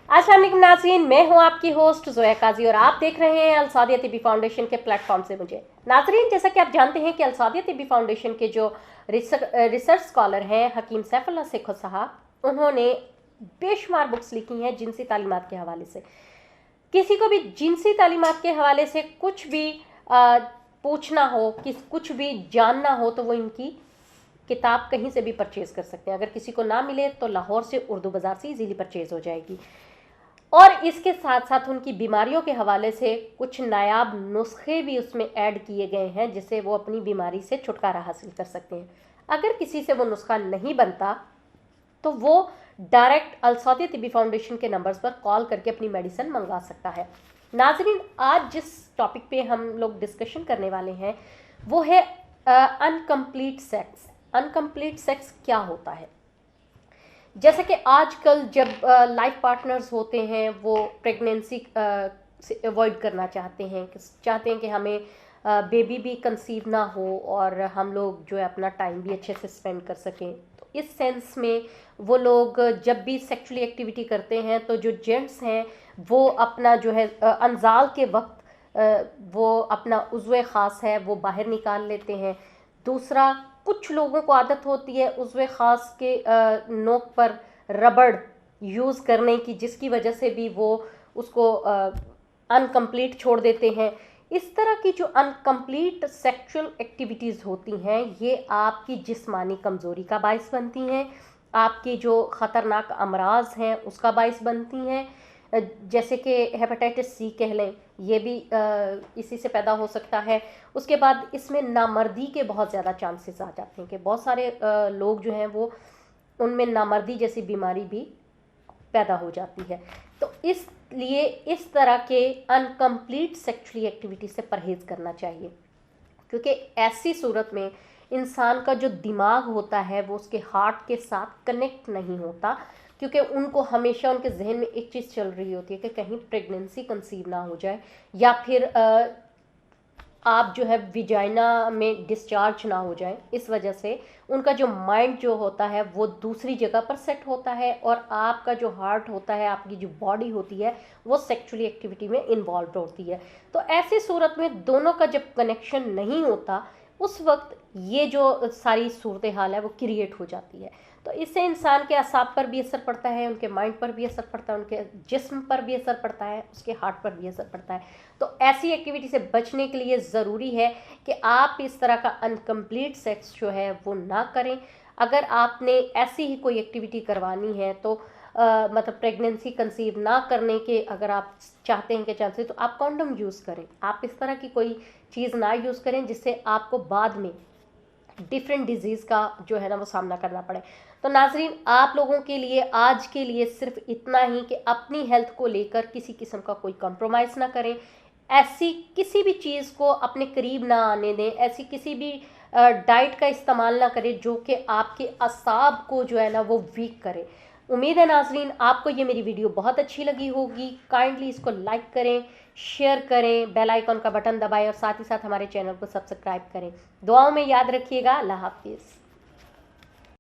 अस्सलाम वालेकुम नाज़रीन, मैं हूं आपकी होस्ट ज़ोया काजी और आप देख रहे हैं अल सादिया तिब्बी फाउंडेशन के प्लेटफॉर्म से मुझे। नाज़रीन, जैसा कि आप जानते हैं कि अल सादिया तिब्बी फाउंडेशन के जो रिसर्च स्कॉलर हैं हकीम सैफुल्लाह सेखो साहब, उन्होंने बेशुमार बुक्स लिखी हैं जिनसी तालीमात के हवाले से। किसी को भी जिनसी तालीमात के हवाले से कुछ भी पूछना हो, कुछ भी जानना हो, तो वो इनकी किताब कहीं से भी परचेज़ कर सकते हैं। अगर किसी को ना मिले तो लाहौर से उर्दू बाज़ार से इजीली परचेज़ हो जाएगी। और इसके साथ साथ उनकी बीमारियों के हवाले से कुछ नायाब नुस्खे भी उसमें ऐड किए गए हैं जिससे वो अपनी बीमारी से छुटकारा हासिल कर सकते हैं। अगर किसी से वो नुस्खा नहीं बनता तो वो डायरेक्ट अल सादिया तिब्बी फाउंडेशन के नंबर्स पर कॉल करके अपनी मेडिसिन मंगवा सकता है। नाज़रीन, आज जिस टॉपिक पे हम लोग डिस्कशन करने वाले हैं वो है अनकम्प्लीट सेक्स। अनकम्प्लीट सेक्स क्या होता है? जैसे कि आजकल जब लाइफ पार्टनर्स होते हैं वो प्रेगनेंसी से अवॉइड करना चाहते हैं कि हमें बेबी भी कंसीव ना हो और हम लोग जो है अपना टाइम भी अच्छे से स्पेंड कर सकें। तो इस सेंस में वो लोग जब भी सेक्सुअली एक्टिविटी करते हैं तो जो जेंट्स हैं वो अपना जो है अनजाल के वक्त वो अपना उज़्व ख़ास है वो बाहर निकाल लेते हैं। दूसरा, कुछ लोगों को आदत होती है उज़्व ख़ास के नोक पर रबड़ यूज़ करने की, जिसकी वजह से भी वो उसको अनकम्प्लीट छोड़ देते हैं। इस तरह की जो अनकम्प्लीट सेक्सुअल एक्टिविटीज़ होती हैं ये आपकी जिस्मानी कमज़ोरी का बायस बनती हैं, आपकी जो ख़तरनाक अमराज हैं उसका बायस बनती हैं। जैसे कि हेपेटाइटिस सी कह लें, ये भी इसी से पैदा हो सकता है। उसके बाद इसमें नामर्दी के बहुत ज़्यादा चांसेस आ जाते हैं कि बहुत सारे लोग जो हैं वो उनमें नामर्दी जैसी बीमारी भी पैदा हो जाती है। तो इसलिए इस तरह के अनकम्प्लीट सेक्सुअली एक्टिविटी से परहेज़ करना चाहिए, क्योंकि ऐसी सूरत में इंसान का जो दिमाग होता है वो उसके हार्ट के साथ कनेक्ट नहीं होता, क्योंकि उनको हमेशा उनके जहन में एक चीज़ चल रही होती है कि कहीं प्रेगनेंसी कंसीव ना हो जाए या फिर आप जो है विजाइना में डिस्चार्ज ना हो जाए। इस वजह से उनका जो माइंड जो होता है वो दूसरी जगह पर सेट होता है और आपका जो हार्ट होता है, आपकी जो बॉडी होती है वो सेक्सुअली एक्टिविटी में इन्वॉल्व होती है। तो ऐसी सूरत में दोनों का जब कनेक्शन नहीं होता उस वक्त ये जो सारी सूरत हाल है वो क्रिएट हो जाती है। तो इससे इंसान के असाब पर भी असर पड़ता है, उनके माइंड पर भी असर पड़ता है, उनके जिस्म पर भी असर पड़ता है, उसके हार्ट पर भी असर पड़ता है। तो ऐसी एक्टिविटी से बचने के लिए ज़रूरी है कि आप इस तरह का अनकम्प्लीट सेक्स जो है वो ना करें। अगर आपने ऐसी ही कोई एक्टिविटी करवानी है तो मतलब प्रेगनेंसी कंसीव ना करने के अगर आप चाहते हैं कि चांसेस, तो आप कॉन्डम यूज़ करें। आप इस तरह की कोई चीज़ ना यूज़ करें जिससे आपको बाद में डिफरेंट डिजीज़ का जो है ना वो सामना करना पड़े। तो नाजरीन, आप लोगों के लिए आज के लिए सिर्फ इतना ही कि अपनी हेल्थ को लेकर किसी किस्म का कोई कॉम्प्रोमाइज़ ना करें, ऐसी किसी भी चीज़ को अपने करीब ना आने दें, ऐसी किसी भी डाइट का इस्तेमाल ना करें जो कि आपके असाब को जो है ना वो वीक करे। उम्मीद है नाजरीन आपको ये मेरी वीडियो बहुत अच्छी लगी होगी। काइंडली इसको लाइक करें, शेयर करें, बेल आइकॉन का बटन दबाएं और साथ ही साथ हमारे चैनल को सब्सक्राइब करें। दुआओं में याद रखिएगा। अल्लाह हाफिज़।